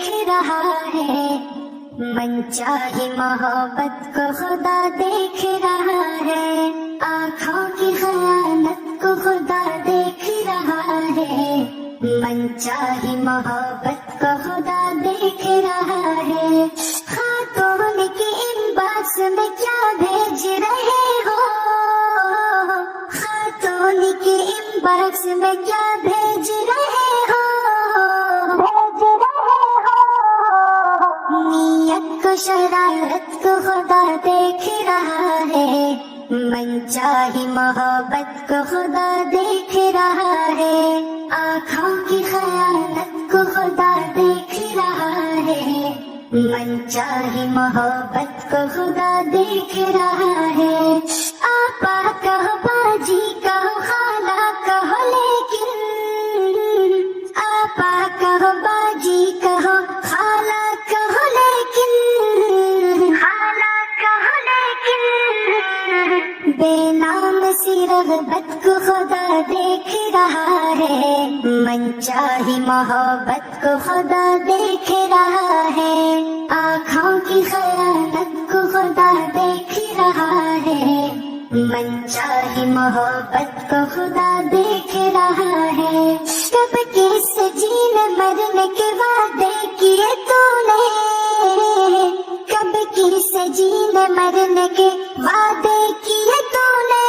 دیکھ رہا ہے، من چاہی محبت کو خدا دیکھ رہا ہے، آنکھوں کی خیانت کو خدا دیکھ رہا ہے، من چاہی محبت کو خدا دیکھ رہا ہے۔ خاتون کی ان باکس میں کیا بھیج رہے ہو، خاتون کی ان باکس میں کیا بھیج رہے ہو، نیت کو شرارت کو خدا دیکھ رہا ہے، من چاہی محبت کو خدا دیکھ رہا ہے، آنکھوں کی خیانت کو خدا دیکھ رہا ہے، من چاہی محبت کو خدا دیکھ رہا ہے۔ آپا کہو باجی کہو خالہ کہو لیکن، آپا کہو باجی کہو خالہ کہو لیکن، خالہ کہو لیکن، بے نام سی رغبت کو خدا دیکھ رہا ہے، من چاہی محبت کو خدا دیکھ رہا ہے، آنکھوں کی خیانت کو خدا دیکھ رہا ہے، من چاہی محبت کو خدا دیکھ رہا ہے۔ کب کس جینے مرنے کے وعدے کیے تو نے، کب کس جینے مرنے کے وعدے کیے تو نے،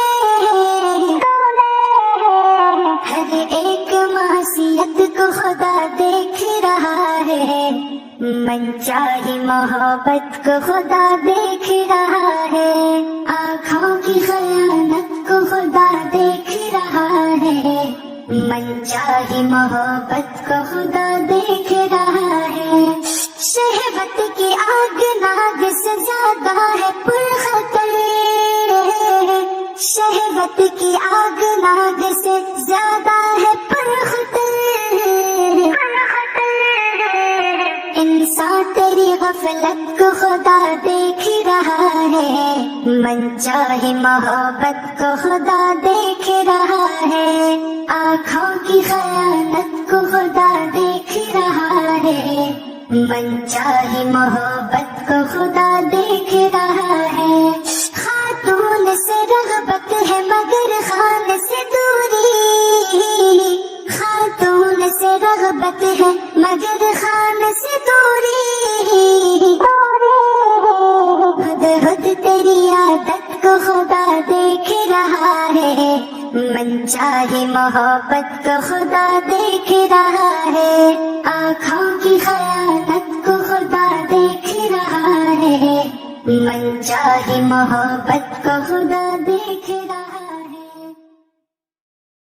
ہر ایک معصیت کو خدا دیکھ رہا ہے، من چاہی محبت کو خدا دیکھ رہا ہے، آنکھوں کی خیانت کو خدا دیکھ رہا ہے، من چاہی محبت کو خدا دیکھ رہا ہے۔ شہوت کی آگ ناگ سے زیادہ ہے پرخطر، شہوت کی آگ ناگ سے زیادہ ہے پرخطر، انسان تیری غفلت کو خدا دیکھ رہا ہے، من چاہی محبت کو خدا دیکھ رہا ہے، آنکھوں کی خیانت کو خدا دیکھ رہا ہے، من چاہی محبت کو خدا دیکھ رہا ہے۔ خاتون سے رغبت ہے مگر خان سے دوری، خاتون سے رغبت ہے مگر خان سے دوری، خود خود تیری عادت کو خدا دیکھ رہا ہے، من چاہی محبت کو خدا دیکھ رہا ہے، آنکھوں کی خیانت کو خدا دیکھ رہا ہے، من چاہی محبت کو خدا دیکھ رہا ہے۔